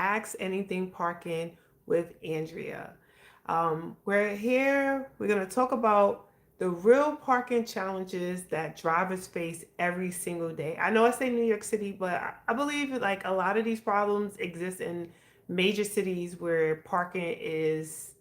Ask Anything Parking with Andrea. We're going to talk about the real parking challenges that drivers face every single day. I know I say New York City, but I believe like a lot of these problems exist in major cities where parking is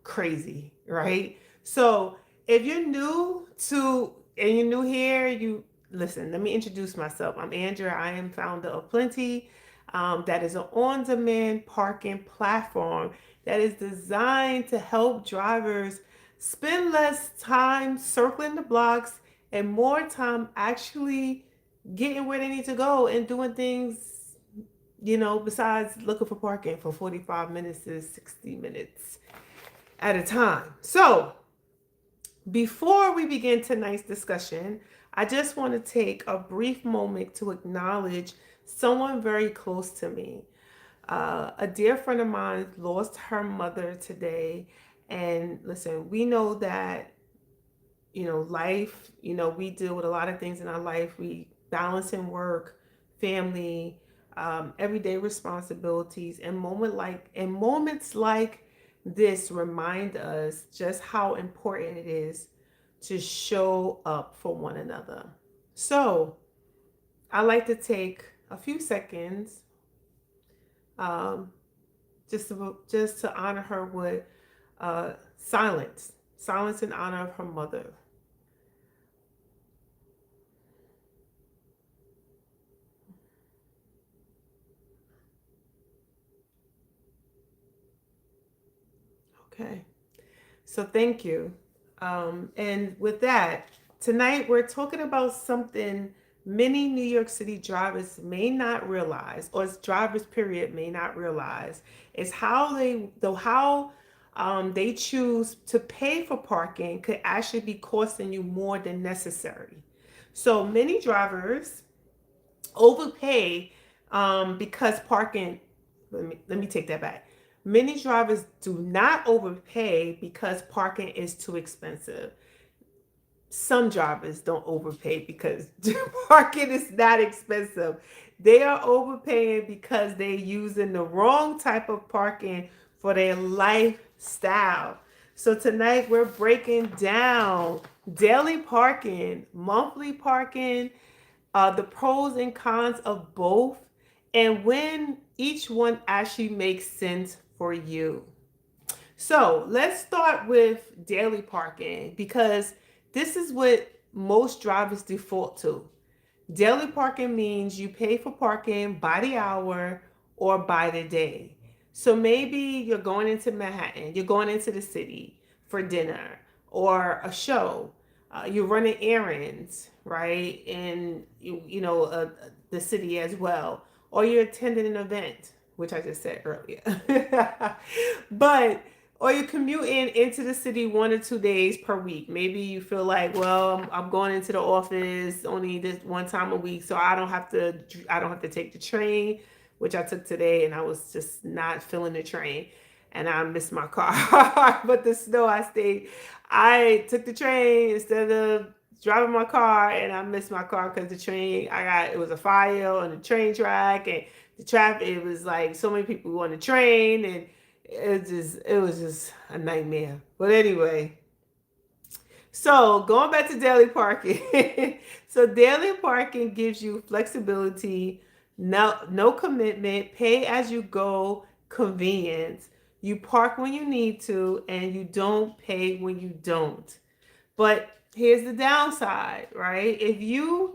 crazy, right? So if you're new to and you're new here, you listen. Let me introduce myself. I'm Andrea. I am founder of Plenty. That is an on-demand parking platform that is designed to help drivers spend less time circling the blocks and more time actually getting where they need to go and doing things, besides looking for parking for 45 minutes to 60 minutes at a time. So, before we begin tonight's discussion, I just want to take a brief moment to acknowledge someone very close to me. A dear friend of mine lost her mother today. And listen, we know that, life, we deal with a lot of things in our life. We balance in work, family, everyday responsibilities, and moments like this remind us just how important it is to show up for one another. So I like to take a few seconds, um, just to honor her with silence in honor of her mother. Okay. So thank you. And with that, tonight we're talking about something many New York City drivers may not realize, or drivers period may not realize, is how they choose to pay for parking could actually be costing you more than necessary. So many drivers overpay because parking. Let me take that back. Many drivers do not overpay because parking is too expensive. Some drivers don't overpay because parking is not expensive. They are overpaying because they're using the wrong type of parking for their lifestyle. So tonight we're breaking down daily parking, monthly parking, the pros and cons of both, and when each one actually makes sense for you. So let's start with daily parking because this is what most drivers default to. Daily parking means you pay for parking by the hour or by the day. So maybe you're going into Manhattan, you're going into the city for dinner or a show. You're running errands, right? In the city as well, or you're attending an event, which I just said earlier. but or you commute into the city 1 or 2 days per week. Maybe you feel like, well, I'm going into the office only this one time a week, so I don't have to take the train, which I took today, and I was just not feeling the train, and I missed my car. But the snow, I took the train instead of driving my car, and I missed my car because the train it was a fire on the train track, and the traffic. It was like so many people on the train, and it was just a nightmare. But anyway, so going back to daily parking. So daily parking gives you flexibility, no commitment, pay as you go, convenience. You park when you need to, and you don't pay when you don't. But here's the downside, right? If you're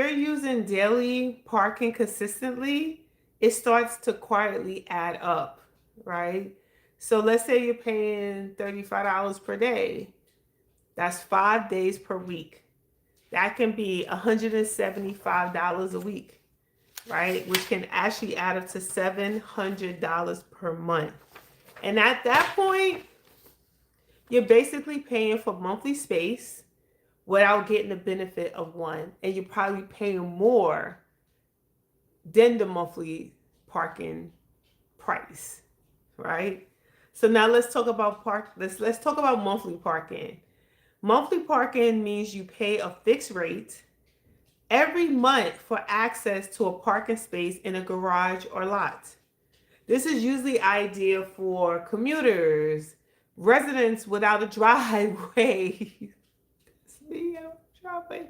using daily parking consistently, it starts to quietly add up, right? So let's say you're paying $35 per day. That's 5 days per week. That can be $175 a week, right? Which can actually add up to $700 per month. And at that point, you're basically paying for monthly space without getting the benefit of one. And you're probably paying more than the monthly parking price, right? So now let's talk about monthly parking. Monthly parking means you pay a fixed rate every month for access to a parking space in a garage or lot. This is usually ideal for commuters, residents without a driveway. It's me, I'm driving.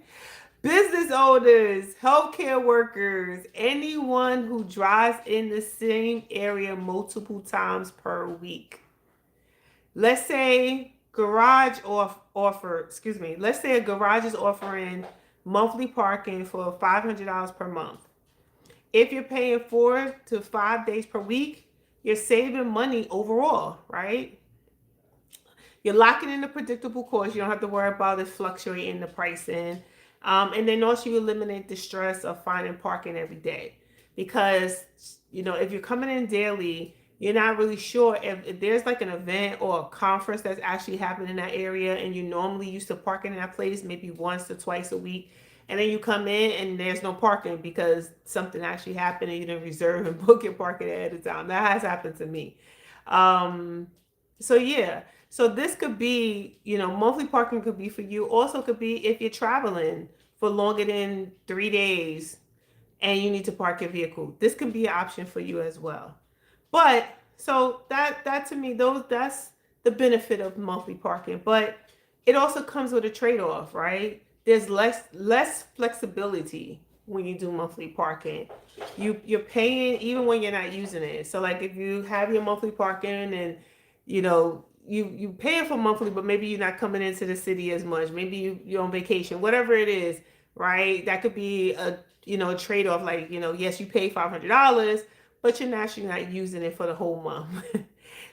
Business owners, healthcare workers, anyone who drives in the same area multiple times per week. Let's say let's say a garage is offering monthly parking for $500 per month. If you're paying 4 to 5 days per week, you're saving money overall, right? You're locking in a predictable cost. You don't have to worry about it fluctuating the pricing. And then also you eliminate the stress of finding parking every day. Because, if you're coming in daily, you're not really sure if there's like an event or a conference that's actually happening in that area and you normally used to parking in that place maybe once or twice a week. And then you come in and there's no parking because something actually happened and you didn't reserve and book your parking ahead of time. That has happened to me. So yeah. So this could be, monthly parking could be for you. Also could be if you're traveling for longer than 3 days and you need to park your vehicle. This could be an option for you as well. But so that to me, that's the benefit of monthly parking. But it also comes with a trade-off, right? There's less flexibility when you do monthly parking. You're paying even when you're not using it. So like if you have your monthly parking and you paying for monthly, but maybe you're not coming into the city as much. Maybe you're on vacation, whatever it is, right? That could be a trade-off. Like, yes, you pay $500, but you're actually not using it for the whole month.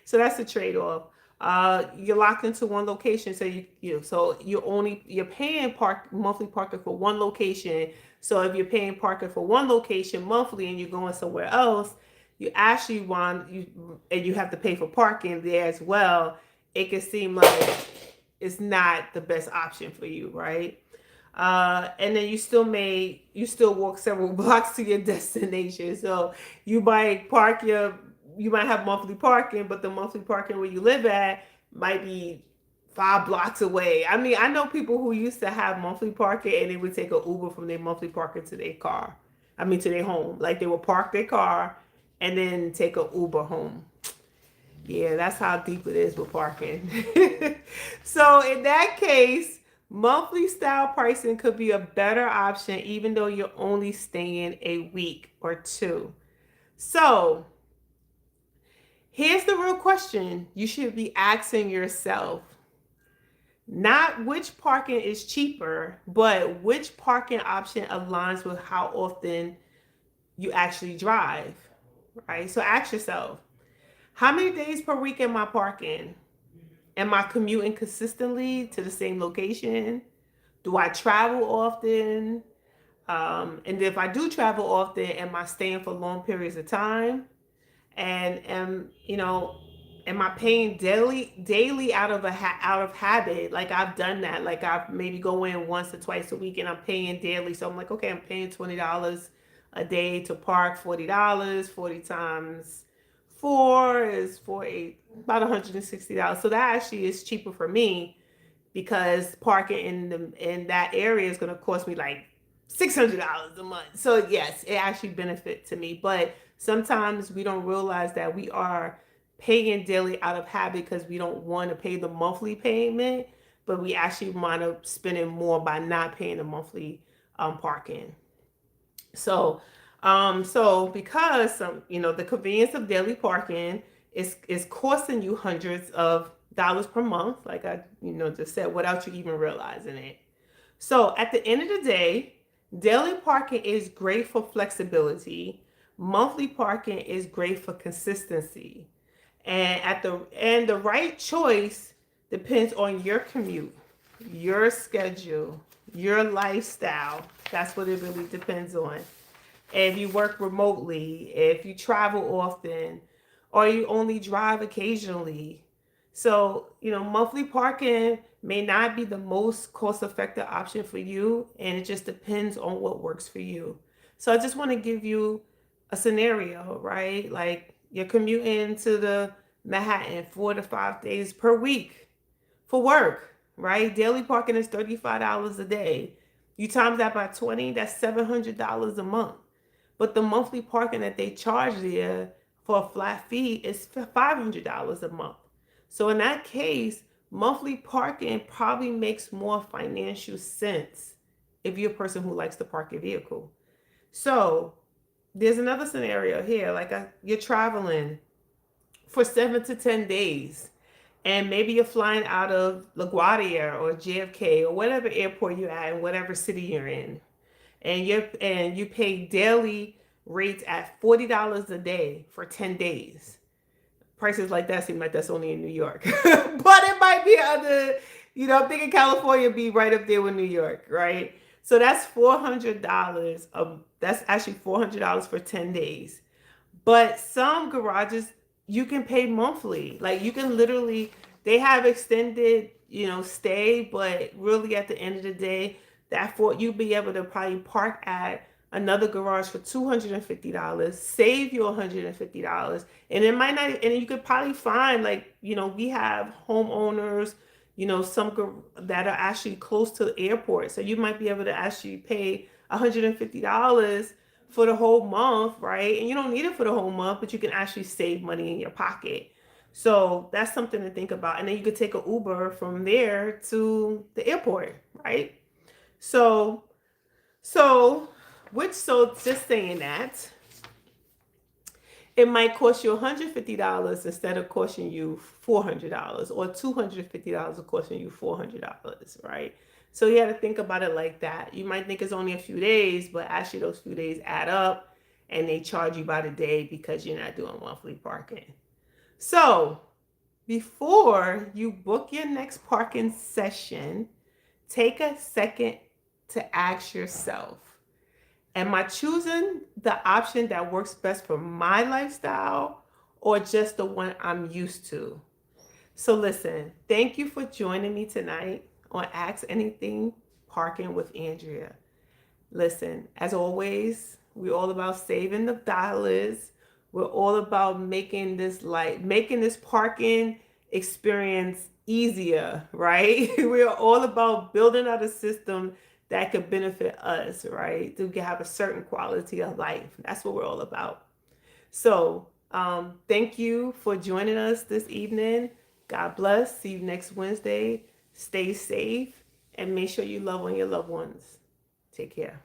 So that's a trade-off. You're locked into one location, so you're paying monthly parking for one location. So if you're paying parking for one location monthly and you're going somewhere else, you actually and you have to pay for parking there as well. It can seem like it's not the best option for you, right? And then you still walk several blocks to your destination. So you might have monthly parking, but the monthly parking where you live at might be 5 blocks away. I mean, I know people who used to have monthly parking and they would take an Uber from their monthly parking to their car. To their home. Like they would park their car and then take an Uber home. Yeah, that's how deep it is with parking. So in that case, monthly style pricing could be a better option even though you're only staying a week or two. So here's the real question you should be asking yourself. Not which parking is cheaper, but which parking option aligns with how often you actually drive, right? So ask yourself, how many days per week am I parking? Am I commuting consistently to the same location? Do I travel often? And if I do travel often, am I staying for long periods of time? And am I paying daily out of habit? Like I've done that. Like I've maybe go in once or twice a week and I'm paying daily. So I'm like, okay, I'm paying $20 a day to park. $40, 40 times 4 is about $160. So that actually is cheaper for me because parking in that area is going to cost me like $600 a month. So yes, it actually benefits to me. But sometimes we don't realize that we are paying daily out of habit because we don't want to pay the monthly payment, but we actually wind up spending more by not paying the monthly parking. So because the convenience of daily parking is costing you hundreds of dollars per month, like I just said, without you even realizing it. So at the end of the day, daily parking is great for flexibility. Monthly parking is great for consistency. And the right choice depends on your commute, your schedule, your lifestyle. That's what it really depends on. If you work remotely, if you travel often, or you only drive occasionally. So, monthly parking may not be the most cost-effective option for you, and it just depends on what works for you. So I just want to give you a scenario, right? Like you're commuting to the Manhattan 4 to 5 days per week for work, right? Daily parking is $35 a day. You times that by 20, that's $700 a month. But the monthly parking that they charge there for a flat fee is $500 a month. So in that case, monthly parking probably makes more financial sense if you're a person who likes to park your vehicle. So there's another scenario here, like you're traveling for 7 to 10 days, and maybe you're flying out of LaGuardia or JFK or whatever airport you're at in whatever city you're in, and you pay daily rates at $40 a day for 10 days. Prices like that seem like that's only in New York. But it might be other, I'm thinking California be right up there with New York, right? So that's $400. That's actually $400 for 10 days. But some garages you can pay monthly. Like you can literally, they have extended, stay, but really at the end of the day, that for you'll be able to probably park at another garage for $250, save you $150. And it might not, and you could probably find like, we have homeowners, some that are actually close to the airport. So you might be able to actually pay $150 for the whole month, right? And you don't need it for the whole month, but you can actually save money in your pocket. So that's something to think about. And then you could take an Uber from there to the airport, right? So, so just saying that, it might cost you $150 instead of costing you $400, or $250 costing you $400, right? So you have to think about it like that. You might think it's only a few days, but actually those few days add up and they charge you by the day because you're not doing monthly parking. So before you book your next parking session, take a second to ask yourself, am I choosing the option that works best for my lifestyle or just the one I'm used to? So listen, thank you for joining me tonight on Ask Anything Parking with Andrea. Listen, as always, we're all about saving the dollars. We're all about making this parking experience easier, right? We're all about building out a system that could benefit us, right? To have a certain quality of life. That's what we're all about. So, thank you for joining us this evening. God bless. See you next Wednesday. Stay safe and make sure you love on your loved ones. Take care.